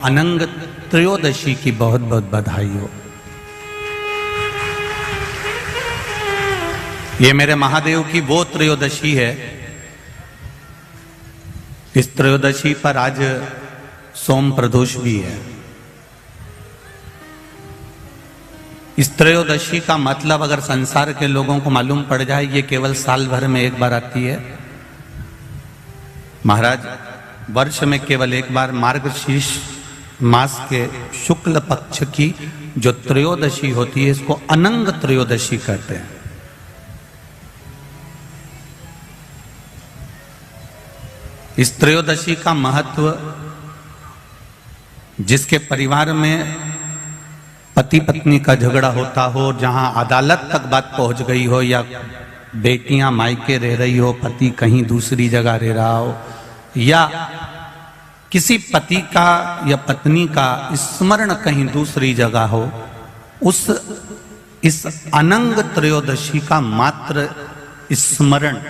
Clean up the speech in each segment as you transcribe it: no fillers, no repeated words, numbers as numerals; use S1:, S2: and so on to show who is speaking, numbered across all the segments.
S1: अनंग त्रयोदशी की बहुत बहुत बधाई हो। ये मेरे महादेव की वो त्रयोदशी है। इस त्रयोदशी पर आज सोम प्रदोष भी है। इस त्रयोदशी का मतलब अगर संसार के लोगों को मालूम पड़ जाए, ये केवल साल भर में एक बार आती है। महाराज, वर्ष में केवल एक बार मार्गशीर्ष मास के शुक्ल पक्ष की जो त्रयोदशी होती है, इसको अनंग त्रयोदशी कहते हैं। इस त्रयोदशी का महत्व, जिसके परिवार में पति पत्नी का झगड़ा होता हो, जहां अदालत तक बात पहुंच गई हो, या बेटियां मायके रह रही हो, पति कहीं दूसरी जगह रह रहा हो, या किसी पति का या पत्नी का स्मरण कहीं दूसरी जगह हो, इस अनंग त्रयोदशी का मात्र स्मरण,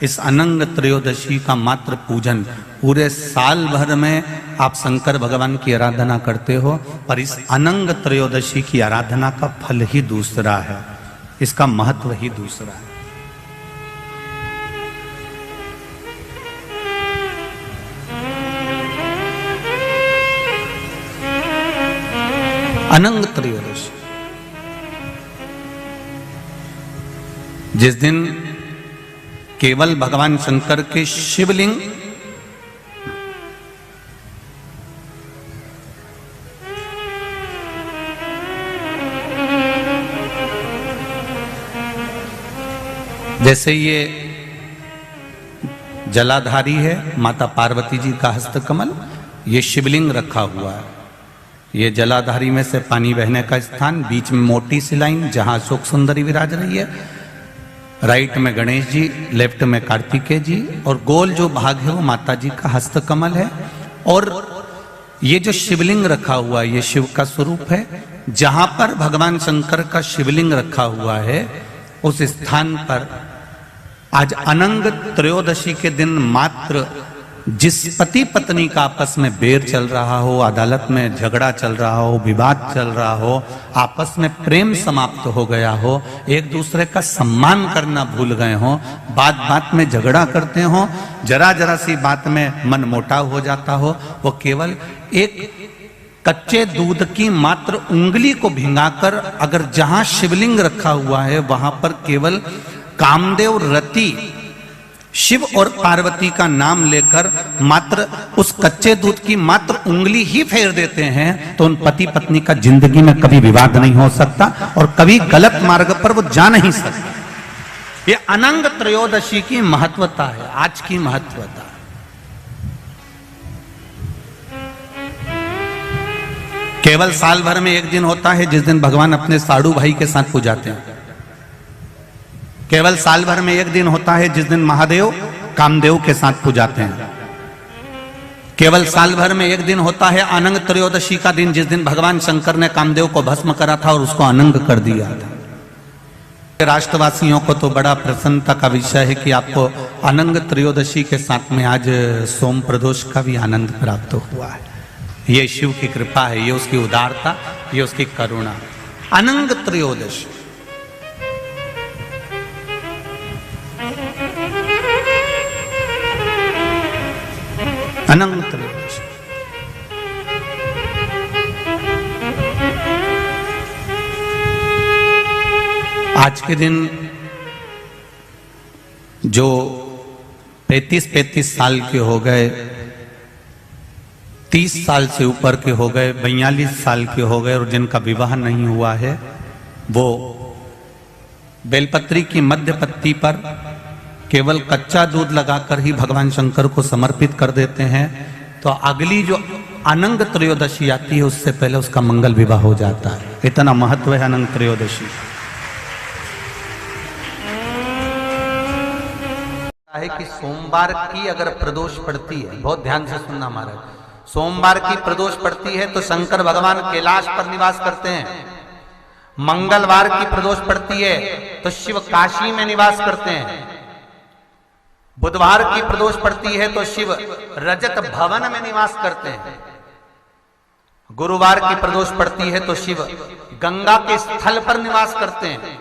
S1: इस अनंग त्रयोदशी का मात्र पूजन, पूरे साल भर में आप शंकर भगवान की आराधना करते हो, पर इस अनंग त्रयोदशी की आराधना का फल ही दूसरा है, इसका महत्व ही दूसरा है। अनंग त्रयोदशी, जिस दिन केवल भगवान शंकर के शिवलिंग जैसे ये जलाधारी है माता पार्वती जी का हस्तकमल, ये शिवलिंग रखा हुआ है। ये जलाधारी में से पानी बहने का स्थान, बीच में मोटी सी लाइन जहां अशोक सुंदरी विराज रही है, राइट में गणेश जी, लेफ्ट में कार्तिकेय जी, और गोल जो भाग है वो माता जी का हस्तकमल है। और ये जो शिवलिंग रखा हुआ है, ये शिव का स्वरूप है। जहां पर भगवान शंकर का शिवलिंग रखा हुआ है, उस स्थान पर आज अनंग त्रयोदशी के दिन मात्र जिस पति पत्नी का आपस में बैर चल रहा हो, अदालत में झगड़ा चल रहा हो, विवाद चल रहा हो, आपस में प्रेम समाप्त हो गया हो, एक दूसरे का सम्मान करना भूल गए हो, बात बात में झगड़ा करते हो, जरा जरा सी बात में मन मोटाव हो जाता हो, वो केवल एक कच्चे दूध की मात्र उंगली को भिंगाकर अगर जहां शिवलिंग रखा हुआ है वहां पर केवल कामदेव रति शिव और पार्वती का नाम लेकर मात्र उस कच्चे दूध की मात्र उंगली ही फेर देते हैं, तो उन पति पत्नी का जिंदगी में कभी विवाद नहीं हो सकता और कभी गलत मार्ग पर वो जा नहीं सकते। ये अनंग त्रयोदशी की महत्वता है, आज की महत्वता। केवल साल भर में एक दिन होता है जिस दिन भगवान अपने साड़ू भाई के साथ पूजाते हैं। केवल साल भर में एक दिन होता है जिस दिन महादेव कामदेव के साथ पूजाते हैं। केवल साल भर में एक दिन होता है अनंग त्रयोदशी का दिन, जिस दिन भगवान शंकर ने कामदेव को भस्म करा था और उसको अनंग कर दिया था। राष्ट्रवासियों को तो बड़ा प्रसन्नता का विषय है कि आपको अनंग त्रयोदशी के साथ में आज सोम प्रदोष का भी आनंद प्राप्त हुआ है। ये शिव की कृपा है, ये उसकी उदारता, ये उसकी करुणा। अनंग त्रयोदशी, अनंग त्रयोदशी। आज के दिन जो 35 साल के हो गए, 30 साल से ऊपर के हो गए, 42 साल के हो गए और जिनका विवाह नहीं हुआ है, वो बेलपत्री की मध्य पत्ती पर केवल कच्चा दूध लगाकर ही भगवान शंकर को समर्पित कर देते हैं, तो अगली जो अनंग त्रयोदशी आती है उससे पहले उसका मंगल विवाह हो जाता है। इतना महत्व है अनंग त्रयोदशी है कि सोमवार की अगर प्रदोष पड़ती है, बहुत ध्यान से सुनना महाराज, सोमवार की प्रदोष पड़ती है तो शंकर भगवान कैलाश पर निवास करते हैं। मंगलवार की प्रदोष पड़ती है तो शिव काशी में निवास करते हैं। बुधवार की प्रदोष पड़ती है तो शिव रजत भवन में निवास करते हैं। गुरुवार की प्रदोष पड़ती है तो शिव गंगा के स्थल पर निवास करते हैं।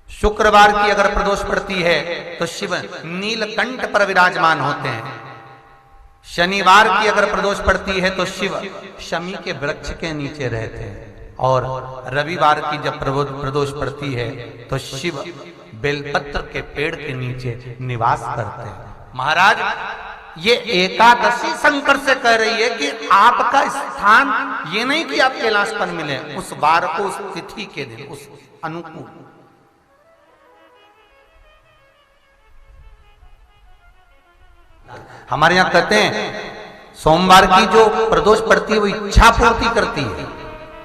S1: शुक्रवार की अगर प्रदोष पड़ती है तो शिव नीलकंठ पर विराजमान होते हैं। शनिवार की अगर प्रदोष पड़ती है तो शिव शमी के वृक्ष के नीचे रहते हैं। और रविवार की जब प्रदोष पड़ती है तो शिव बेलपत्र के पेड़ के नीचे निवास करते हैं। महाराज, ये एकादशी शंकर से कह रही है कि आपका स्थान ये नहीं कि आप कैलाश पर मिले, उस वार को, उस तिथि के दिन, उस अनुकूल। हमारे यहां कहते हैं सोमवार की जो प्रदोष पड़ती है वो इच्छा पूर्ति करती है,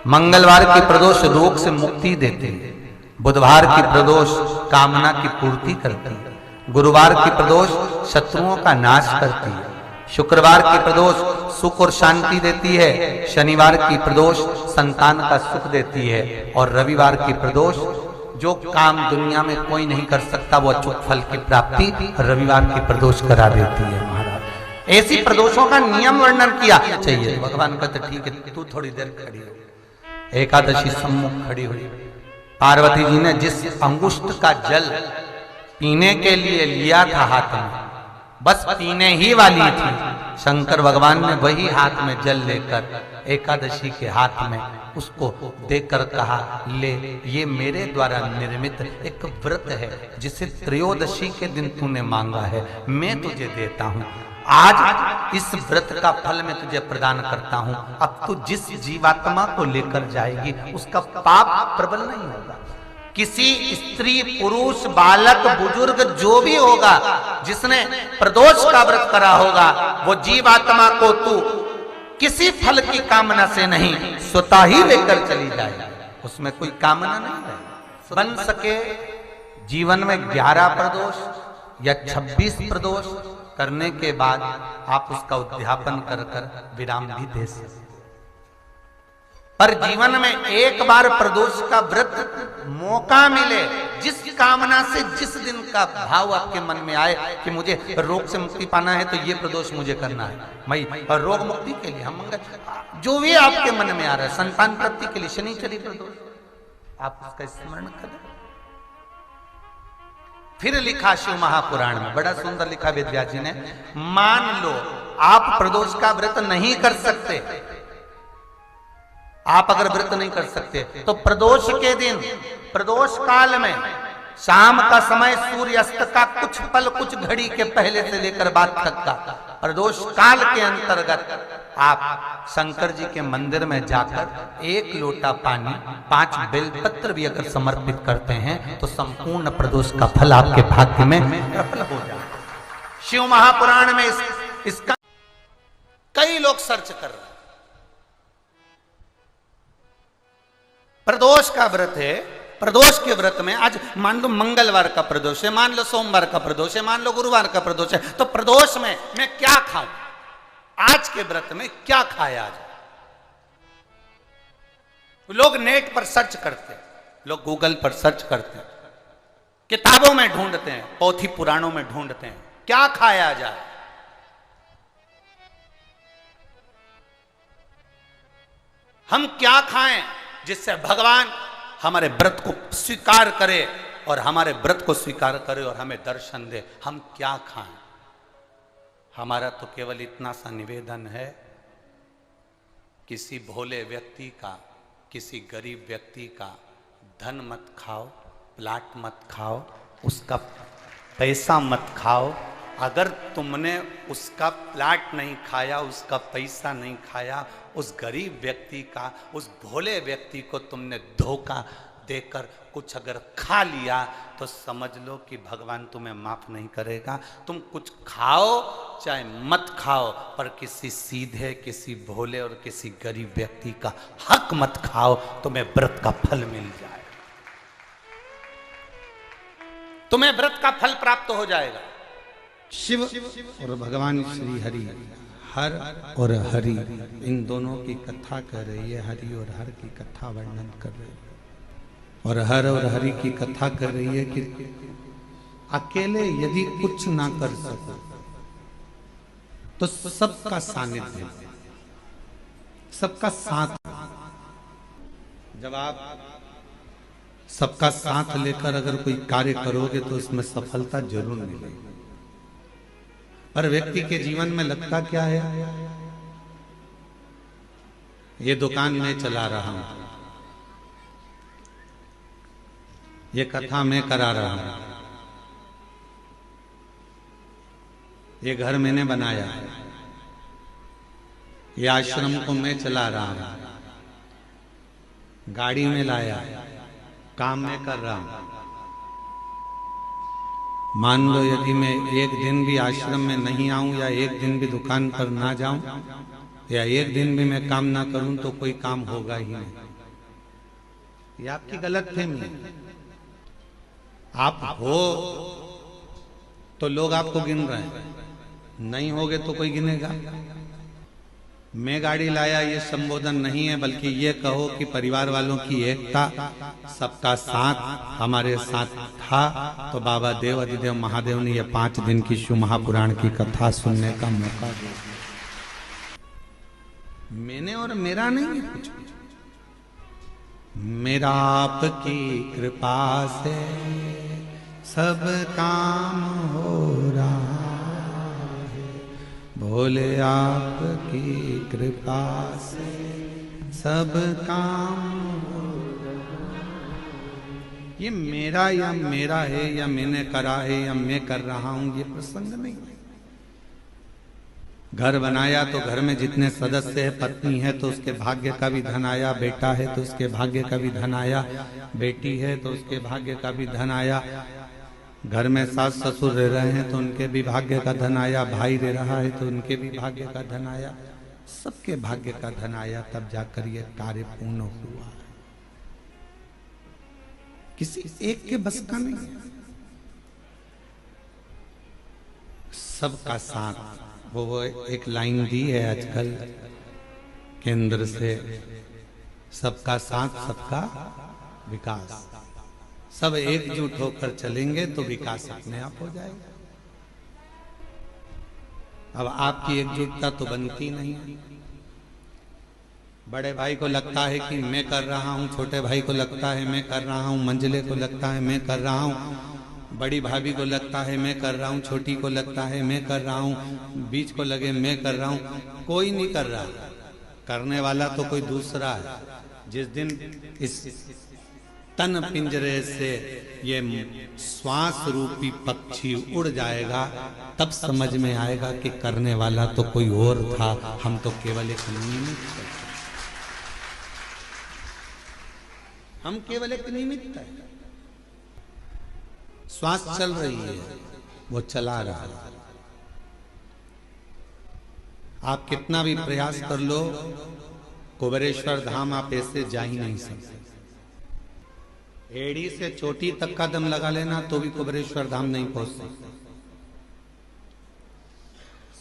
S1: मंगलवार की प्रदोष रोग से मुक्ति देती है, बुधवार की प्रदोष कामना की पूर्ति करती है, गुरुवार की प्रदोष शत्रुओं का नाश करती है, शुक्रवार की प्रदोष सुख और शांति देती है, शनिवार की प्रदोष संतान का सुख देती है, और रविवार की प्रदोष जो काम दुनिया में कोई नहीं कर सकता वो अचूक फल की प्राप्ति रविवार की प्रदोष करा देती है। महाराज, ऐसी प्रदोषों का नियम वर्णन किया चाहिए। भगवान कहते ठीक है, तू थोड़ी देर खड़ी हो। एकादशी सम्मुख खड़ी हुई, पार्वती जी ने जिस अंगुष्ठ का जल पीने के लिए लिया था हाथ में, बस पीने ही वाली थी, शंकर भगवान ने वही हाथ में जल लेकर एकादशी के हाथ में उसको देकर कहा, ले, ये मेरे द्वारा निर्मित एक व्रत है जिसे त्रयोदशी के दिन तूने मांगा है, मैं तुझे देता हूं। आज इस व्रत का फल मैं तुझे प्रदान करता हूं। अब तू जिस जीवात्मा को लेकर जाएगी उसका पाप प्रबल नहीं होगा। किसी स्त्री, पुरुष, बालक, बुजुर्ग जो भी होगा जिसने प्रदोष का व्रत करा होगा, वो जीवात्मा को तू किसी फल की कामना से नहीं, स्वतः ही लेकर चली जाए। उसमें कोई कामना नहीं है। बन सके जीवन में 11 प्रदोष या 26 प्रदोष करने के बाद आप उसका उद्यापन कर कर विराम भी दे सकते। पर जीवन में एक बार प्रदोष का व्रत मौका मिले, जिस कामना से जिस दिन का भाव आपके मन में आए कि मुझे रोग से मुक्ति पाना है तो ये प्रदोष मुझे करना है, मैं रोग मुक्ति के लिए, हम जो भी आपके मन में आ रहा है, संतान प्राप्ति के लिए शनिचरी प्रदोष, आप उसका स्मरण करें। फिर लिखा शिव महापुराण में, बड़ा सुंदर लिखा वेदव्यास जी ने, मान लो आप प्रदोष का व्रत नहीं कर सकते, आप अगर व्रत नहीं कर सकते तो प्रदोष के दिन, प्रदोष काल में शाम का समय सूर्यास्त का कुछ पल, कुछ घड़ी के पहले से लेकर बाद तक का प्रदोष काल के अंतर्गत आप शंकर जी के मंदिर में जाकर 1 लोटा पानी, 5 बेलपत्र भी अगर समर्पित करते हैं तो संपूर्ण प्रदोष का फल आपके भाग्य में प्रबल हो जाए। शिव महापुराण में इसका कई लोग सर्च कर रहे हैं। प्रदोष का व्रत है, प्रदोष के व्रत में आज मान लो मंगलवार का प्रदोष है, मान लो सोमवार का प्रदोष है, मान लो गुरुवार का प्रदोष है, तो प्रदोष में मैं क्या खाऊं, आज के व्रत में क्या खाया जाए। लोग नेट पर सर्च करते हैं, लोग गूगल पर सर्च करते हैं, किताबों में ढूंढते हैं, पोथी पुराणों में ढूंढते हैं, क्या खाया जाए। हम क्या खाएं जिससे भगवान हमारे व्रत को स्वीकार करे और हमारे व्रत को स्वीकार करे और हमें दर्शन दे। हम क्या खाएं? हमारा तो केवल इतना सा निवेदन है, किसी भोले व्यक्ति का, किसी गरीब व्यक्ति का धन मत खाओ, प्लाट मत खाओ, उसका पैसा मत खाओ। अगर तुमने उसका प्लाट नहीं खाया, उसका पैसा नहीं खाया, उस गरीब व्यक्ति का, उस भोले व्यक्ति को तुमने धोखा देकर कुछ अगर खा लिया तो समझ लो कि भगवान तुम्हें माफ नहीं करेगा। तुम कुछ खाओ चाहे मत खाओ, पर किसी सीधे, किसी भोले और किसी गरीब व्यक्ति का हक मत खाओ, तुम्हें व्रत का फल मिल जाए, तुम्हें व्रत का फल प्राप्त हो जाएगा। शिव और भगवान श्री हरि, हर और हरि, इन दोनों की कथा कर रही है। हरि और हर की कथा वर्णन कर रही है, और हर और हरि की कथा कर रही है कि अकेले यदि कुछ ना कर सको तो सबका सानिध्य, सबका साथ। जब आप सबका साथ लेकर अगर कोई कार्य करोगे तो इसमें सफलता जरूर मिलेगी। पर व्यक्ति के जीवन में लगता क्या है, ये दुकान मैं चला रहा हूं, ये कथा मैं करा रहा हूं, ये घर मैंने बनाया, ये आश्रम को मैं चला रहा हूं, गाड़ी में लाया, काम में कर रहा हूं। मान लो यदि मैं एक दिन भी आश्रम में नहीं आऊं या एक दिन भी दुकान पर ना जाऊं या एक दिन भी मैं काम ना करूं तो कोई काम होगा ही नहीं। ये आपकी गलत फहमी है। आप हो तो लोग आपको गिन रहे हैं, नहीं होगे तो कोई गिनेगा। मैं गाड़ी लाया ये संबोधन नहीं है, बल्कि ये कहो कि परिवार वालों की एकता, सबका साथ हमारे साथ था। तो बाबा देव अधिदेव महादेव ने ये 5 दिन की शिव महापुराण की कथा सुनने का मौका दिया। मैंने और मेरा नहीं है कुछ, मेरा आपकी कृपा से सब काम हो रहा, भोले आपकी कृपा से सब काम हो रहा। ये मेरा या मेरा है या मैंने करा है या मैं कर रहा हूं, ये प्रसंग नहीं। घर बनाया तो घर में जितने सदस्य है, पत्नी है तो उसके भाग्य का भी धन आया, बेटा है तो उसके भाग्य का भी धन आया, बेटी है तो उसके भाग्य का भी धन आया, घर में सास ससुर रह रहे हैं तो उनके भी भाग्य का धन आया, भाई रह रहा है तो उनके भी भाग्य का धन आया, सबके भाग्य का धन आया, तब जाकर ये कार्य पूर्ण हुआ। किसी एक के बस का नहीं, सबका साथ। वो एक लाइन दी है आजकल केंद्र से, सबका साथ सबका विकास। सब एकजुट होकर चलेंगे तो विकास अपने आप हो जाएगा। अब आपकी एकजुटता तो बनती नहीं। बड़े भाई को लगता है कि मैं कर रहा हूं, छोटे भाई को लगता है मैं कर रहा हूं, मंझले को लगता है मैं कर रहा हूं, बड़ी भाभी को लगता है मैं कर रहा हूं, छोटी को लगता है मैं कर रहा हूं, बीच को लगे मैं कर रहा हूं। कोई नहीं कर रहा, करने वाला तो कोई दूसरा है। जिस दिन इस तन पिंजरे से ये श्वास रूपी पक्षी उड़ जाएगा, तब समझ में आएगा कि करने वाला तो कोई और था, हम तो केवल एक निमित्त थे। हम केवल एक निमित्त है। श्वास चल रही है, वो चला रहा है। आप कितना भी प्रयास कर लो, कुबेरेश्वर धाम आप ऐसे जा ही नहीं सकते। एड़ी से चोटी तक का दम लगा लेना तो भी कुबेरेश्वर धाम नहीं पहुंच सकते।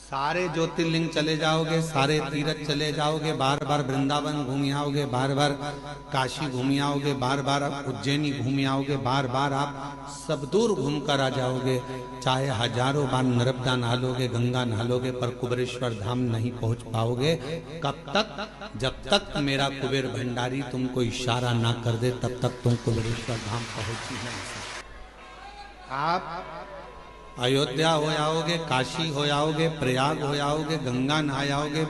S1: सारे ज्योतिर्लिंग चले जाओगे, सारे तीर्थ चले जाओगे, बार बार वृंदावन घूम आओगे, बार बार काशी घूम आओगे, बार बार उज्जैनी घूम आओगे, बार बार आप सब दूर घूम कर आ जाओगे, चाहे हजारों बार नर्मदा नहालोगे, गंगा नहालोगे, पर कुबेरेश्वर धाम नहीं पहुंच पाओगे। कब तक? जब तक मेरा कुबेर भंडारी तुमको इशारा ना कर दे, तब तक तुम कुबेरेश्वर धाम पहुंच ही नहीं सकते। आप अयोध्या हो आओगे, काशी हो आओगे, प्रयाग हो आओगे, गंगा नहा आओगे,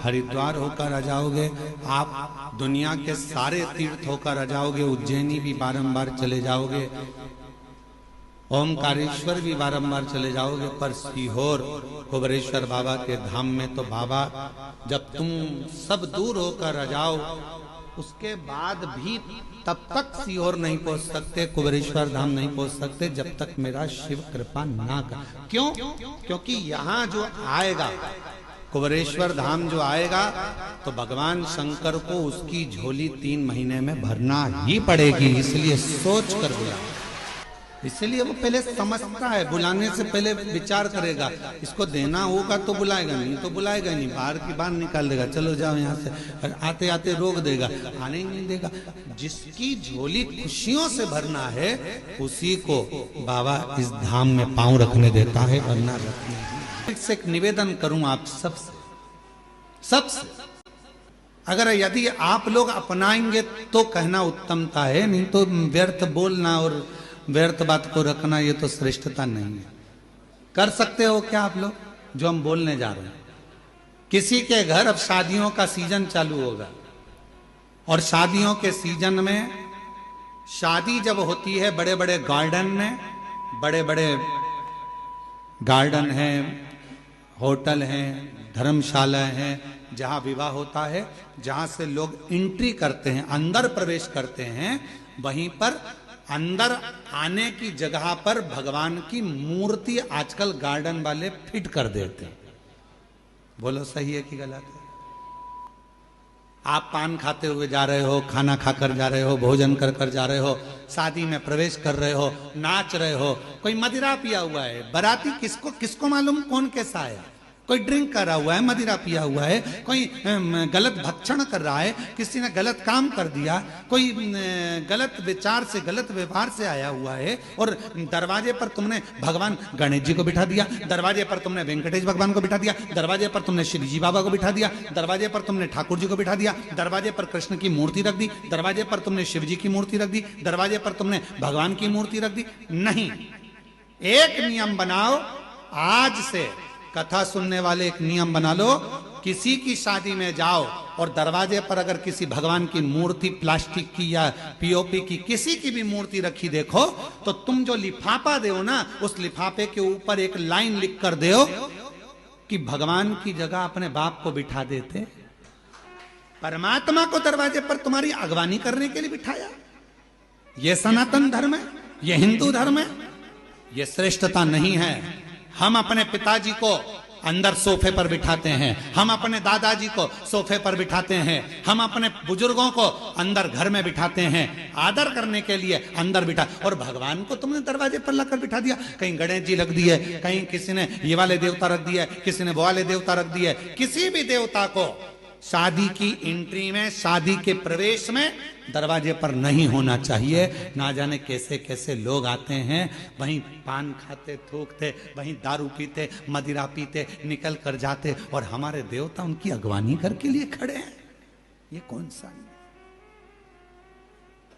S1: हरिद्वार होकर आ जाओगे, आप दुनिया के सारे तीर्थ होकर आ जाओगे, उज्जैनी भी बारंबार चले जाओगे, ओमकारेश्वर भी बारंबार चले जाओगे, पर सीहोर कुबेरेश्वर बाबा के धाम में तो बाबा जब तुम सब दूर होकर आ जाओ, उसके बाद भी तब तक सीहोर नहीं पहुंच सकते, कुबेरेश्वर धाम नहीं पहुंच सकते, जब तक मेरा शिव कृपा ना कर। क्यों? क्योंकि यहाँ जो आएगा, कुबेरेश्वर धाम जो आएगा, तो भगवान शंकर को उसकी झोली 3 महीने में भरना ही पड़ेगी। इसलिए सोच कर बुला, इसलिए वो पहले समझता है, बुलाने से पहले विचार करेगा, इसको देना होगा तो बुलाएगा, नहीं तो बुलाएगा नहीं, बाहर की बाहर निकाल देगा, चलो जाओ यहाँ से, आते आते रोक देगा, आने ही नहीं देगा। जिसकी झोली खुशियों से भरना है, उसी को बाबा इस धाम में पांव रखने देता है, वरना रखने। इससे एक निवेदन करूं आप सबसे, अगर यदि आप लोग अपनाएंगे तो कहना उत्तमता है, नहीं तो व्यर्थ बोलना और व्यर्थ बात को रखना ये तो श्रेष्ठता नहीं है। कर सकते हो क्या आप लोग जो हम बोलने जा रहे हैं? किसी के घर अब शादियों का सीजन चालू होगा और शादियों के सीजन में शादी जब होती है बड़े बड़े गार्डन में, बड़े बड़े गार्डन हैं, होटल हैं, धर्मशाला हैं, जहां विवाह होता है, जहां से लोग एंट्री करते हैं, अंदर प्रवेश करते हैं, वहीं पर अंदर आने की जगह पर भगवान की मूर्ति आजकल गार्डन वाले फिट कर देते हैं। बोलो सही है कि गलत है? आप पान खाते हुए जा रहे हो, खाना खाकर जा रहे हो, भोजन कर कर जा रहे हो, शादी में प्रवेश कर रहे हो, नाच रहे हो, कोई मदिरा पिया हुआ है, बाराती किसको किसको मालूम कौन कैसा है, कोई ड्रिंक कर रहा हुआ है, मदिरा पिया हुआ है, कोई गलत भक्षण कर रहा है, किसी ने गलत काम कर दिया, कोई गलत विचार से गलत व्यवहार से आया हुआ है, और दरवाजे पर तुमने भगवान गणेश जी को बिठा दिया, दरवाजे पर तुमने वेंकटेश भगवान को बिठा दिया, दरवाजे पर तुमने श्री जी बाबा को बिठा दिया, दरवाजे पर तुमने ठाकुर जी को बिठा दिया, दरवाजे पर कृष्ण की मूर्ति रख दी, दरवाजे पर तुमने शिव जी की मूर्ति रख दी, दरवाजे पर तुमने भगवान की मूर्ति रख दी। नहीं, एक नियम बनाओ, आज से कथा सुनने वाले एक नियम बना लो, किसी की शादी में जाओ और दरवाजे पर अगर किसी भगवान की मूर्ति प्लास्टिक की या पीओपी की किसी की भी मूर्ति रखी देखो, तो तुम जो लिफाफा दो ना, उस लिफाफे के ऊपर एक लाइन लिख कर दो कि भगवान की जगह अपने बाप को बिठा देते, परमात्मा को दरवाजे पर तुम्हारी अगवानी करने के लिए बिठाया। यह सनातन धर्म है, यह हिंदू धर्म है, यह श्रेष्ठता नहीं है। हम अपने पिताजी को अंदर सोफे पर बिठाते हैं, हम अपने दादाजी को सोफे पर बिठाते हैं, हम अपने बुजुर्गों को अंदर घर में बिठाते हैं, आदर करने के लिए अंदर बिठा, और भगवान को तुमने दरवाजे पर लाकर बिठा दिया। कहीं गणेश जी रख दिए, कहीं किसी ने ये वाले देवता रख दिए, किसी ने वो वाले देवता रख दिए। किसी भी देवता को शादी की एंट्री में, शादी के प्रवेश में दरवाजे पर नहीं होना चाहिए। ना जाने कैसे कैसे लोग आते हैं, वहीं पान खाते, थूकते, वहीं दारू पीते, मदिरा पीते, निकल कर जाते, और हमारे देवता उनकी अगवानी करके लिए खड़े हैं। ये कौन सा है?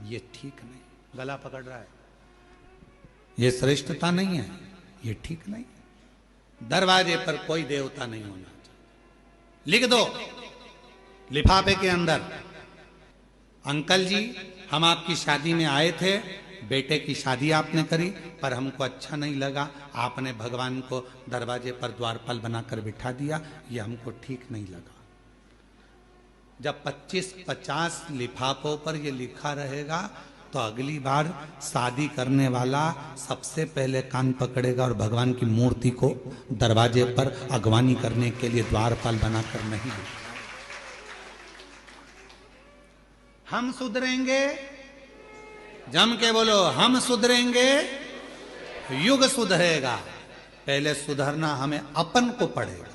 S1: ये ठीक नहीं, गला पकड़ रहा है, ये श्रेष्ठता नहीं है, ये ठीक नहीं। दरवाजे पर कोई देवता नहीं होना चाहिए। लिख दो लिफाफे के अंदर, अंकल जी हम आपकी शादी में आए थे, बेटे की शादी आपने करी, पर हमको अच्छा नहीं लगा, आपने भगवान को दरवाजे पर द्वारपाल बनाकर बिठा दिया, ये हमको ठीक नहीं लगा। जब 25-50 लिफाफों पर ये लिखा रहेगा, तो अगली बार शादी करने वाला सबसे पहले कान पकड़ेगा और भगवान की मूर्ति को दरवाजे पर अगवानी करने के लिए द्वारपाल बनाकर नहीं देगा। हम सुधरेंगे, जम के बोलो, हम सुधरेंगे, युग सुधरेगा। पहले सुधरना हमें अपन को पड़ेगा।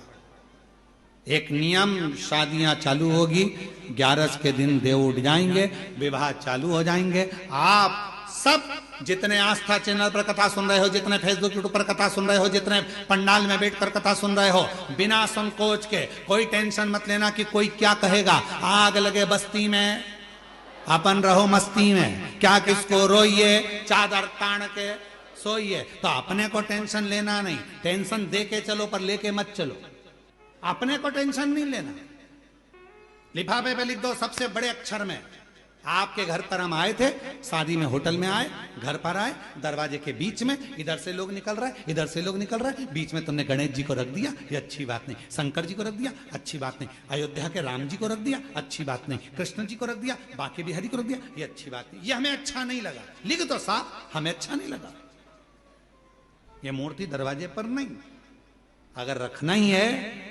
S1: एक नियम, शादियां चालू होगी, 11 के दिन देव उठ जाएंगे, विवाह चालू हो जाएंगे। आप सब जितने आस्था चैनल पर कथा सुन रहे हो, जितने फेसबुक यूट्यूब पर कथा सुन रहे हो, जितने पंडाल में बैठकर कथा सुन रहे हो, बिना संकोच के कोई टेंशन मत लेना कि कोई क्या कहेगा। आग लगे बस्ती में, अपन रहो मस्ती में, क्या किसको रोइए, चादर तान के सोइए। तो अपने को टेंशन लेना नहीं, टेंशन दे के चलो पर लेके मत चलो। अपने को टेंशन नहीं लेना। लिफाफे पे लिख दो सबसे बड़े अक्षर में, आपके घर पर हम आए थे, शादी में होटल में आए, घर पर आए, दरवाजे के बीच में इधर से लोग निकल रहा है, इधर से लोग निकल रहा है, बीच में तुमने गणेश जी को रख दिया, ये अच्छी बात नहीं। शंकर जी को रख दिया, अच्छी बात नहीं। अयोध्या के राम जी को रख दिया, अच्छी बात नहीं। कृष्ण जी को रख दिया, बाकी बिहारी को रख दिया, ये अच्छी बात नहीं। ये हमें अच्छा नहीं लगा। लिख दो साहब, हमें अच्छा नहीं लगा। ये मूर्ति दरवाजे पर नहीं। अगर रखना ही है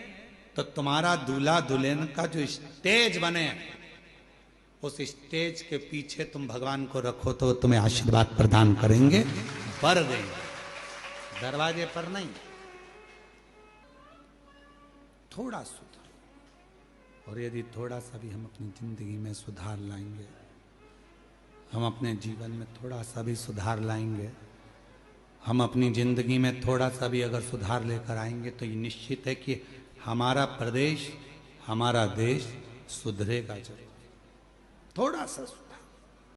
S1: तो तुम्हारा दूल्हा दुल्हन का जो स्टेज बने, उस स्टेज के पीछे तुम भगवान को रखो तो तुम्हें आशीर्वाद प्रदान करेंगे, वर देंगे, दरवाजे पर नहीं। थोड़ा सुधार, और यदि थोड़ा सा भी हम अपनी जिंदगी में सुधार लाएंगे, हम अपने जीवन में थोड़ा सा भी सुधार लाएंगे, हम अपनी जिंदगी में थोड़ा सा भी अगर सुधार लेकर आएंगे, तो ये निश्चित है कि हमारा प्रदेश, हमारा देश सुधरेगा जरूर, थोड़ा सा